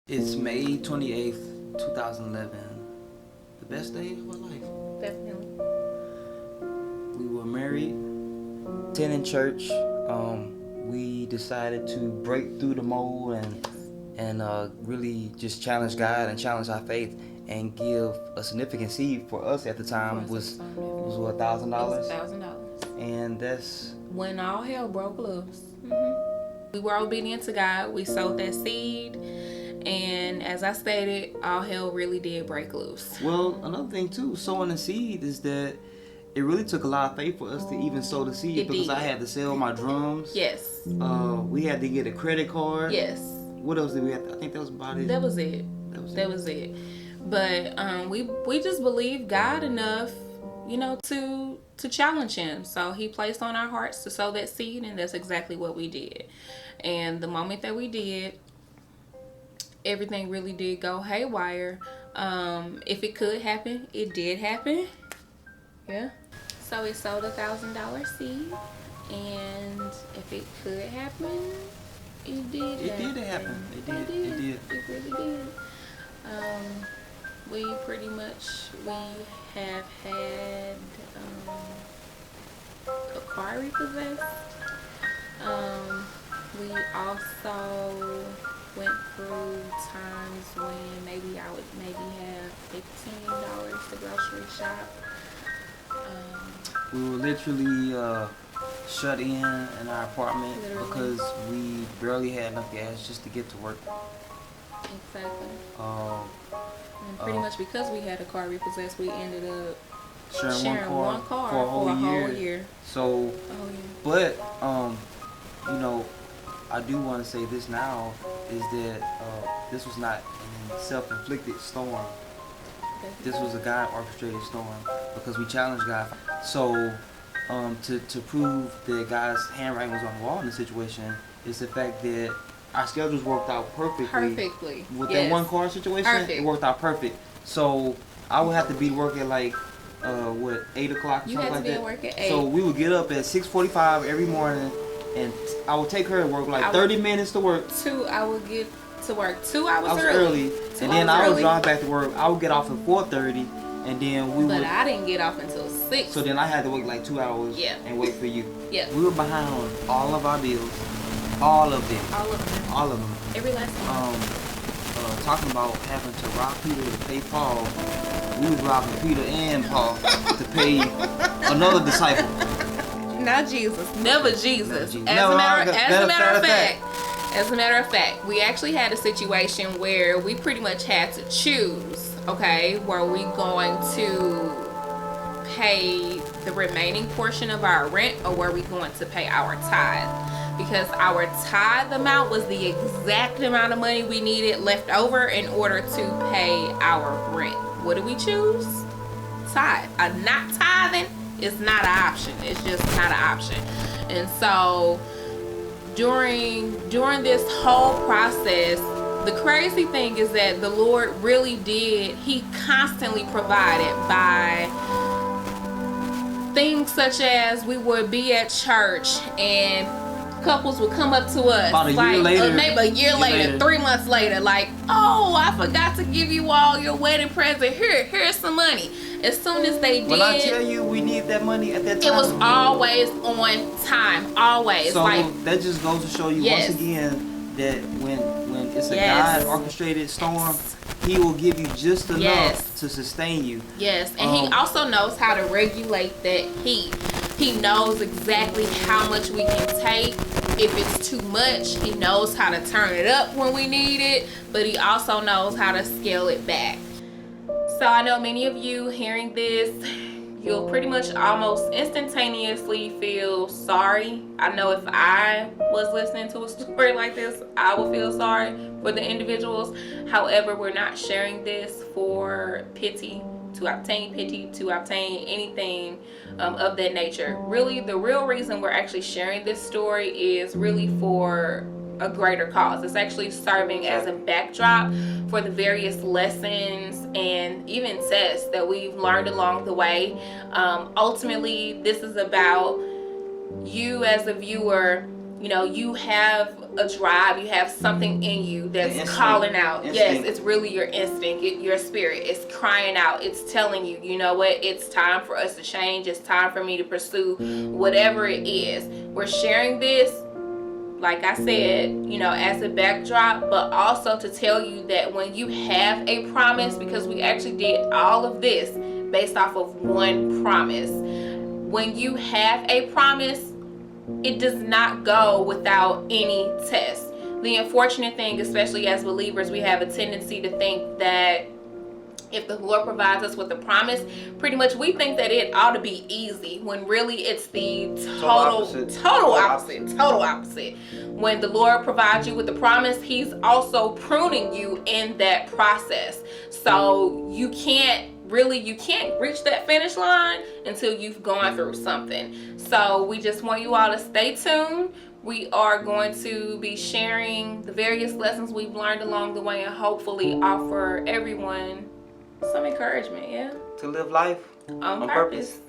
It's May 28th, 2011. The best day of my life. Definitely. We were married, attending church. We decided to break through the mold and really just challenge God and challenge our faith and give a significant seed for us at the time was what, $1,000. $1,000. And that's When all hell broke loose. We were obedient to God. We sowed that seed. And as I stated, all hell really did break loose. well. Another thing too, sowing the seed is that it really took a lot of faith for us to even sow the seed It because did. I had to sell my drums. Yes. We had to get a credit card. Yes. What else did we have? I think that was about it. That was it. That was it. But we just believed God enough, to challenge him. So he placed on our hearts to sow that seed, and that's exactly what we did. And the moment that we did, everything really did go haywire. If it could happen, it did happen. Yeah. So it sold $1,000 seed, and if it could happen, it did. It did happen. It did. It really did. We have had a car repossessed. We also went through times when maybe I would have $15 to grocery shop. We were literally shut in our apartment because we barely had enough gas just to get to work. Exactly. And pretty uh, much because we had a car repossessed, we ended up sharing one car for a whole year. So, A whole year. but I do want to say this now is that this was not a self-inflicted storm. This was a God-orchestrated storm because we challenged God. So, to prove that God's handwriting was on the wall in this situation is the fact that our schedules worked out perfectly. With that one car situation, it worked out perfect. So, I would have to be working at 8 o'clock or You something had to like be that. at work at 8. So, we would get up at 6:45 every morning and I would take her to work 30 minutes to work. I would get to work 2 hours early. And then I would drive back to work. I would get off at 4:30, and then But I didn't get off until 6. So then I had to wait 2 hours. Yeah. And wait for you. Yeah. We were behind on all of our bills, all of them. All of them. Every last one. Talking about having to rob Peter to pay Paul. We was robbing Peter and Paul to pay another disciple. Not Jesus. Never Jesus. Jesus. As a matter of fact, we actually had a situation where we pretty much had to choose, okay, were we going to pay the remaining portion of our rent or were we going to pay our tithe? Because our tithe amount was the exact amount of money we needed left over in order to pay our rent. What did we choose? Tithe. Not tithing is not an option. It's just not an option. And so during this whole process, the crazy thing is that the Lord really did, he constantly provided by things such as we would be at church and couples would come up to us about a year later, maybe a year later, 3 months later, oh, I forgot to give you all your wedding present. Here's some money. As soon as they did, when I tell you we need that money at that time, it was always on time, always. So that just goes to show you once again that when it's a God orchestrated storm, he will give you just enough to sustain you. Yes, and he also knows how to regulate that heat. He knows exactly how much we can take. If it's too much, he knows how to turn it up when we need it, but he also knows how to scale it back. So I know many of you hearing this, you'll pretty much almost instantaneously feel sorry. I know if I was listening to a story like this, I would feel sorry for the individuals. However, we're not sharing this for pity, to obtain anything of that nature. Really, the real reason we're actually sharing this story is really for a greater cause. It's actually serving as a backdrop for the various lessons and even tests that we've learned along the way. Ultimately, this is about you as a viewer you know, you have a drive, you have something in you that's calling out. Yes, it's really your instinct, your spirit. It's crying out. It's telling you, you know what, it's time for us to change. It's time for me to pursue whatever it is. We're sharing this, like I said, you know, as a backdrop, but also to tell you that when you have a promise, because we actually did all of this based off of one promise. When you have a promise, it does not go without any test. The unfortunate thing, especially as believers, we have a tendency to think that if the Lord provides us with a promise, pretty much we think that it ought to be easy, when really it's the total opposite. When the Lord provides you with the promise, He's also pruning you in that process. So you can't reach that finish line until you've gone through something. So we just want you all to stay tuned. We are going to be sharing the various lessons we've learned along the way and hopefully offer everyone some encouragement, to live life on purpose.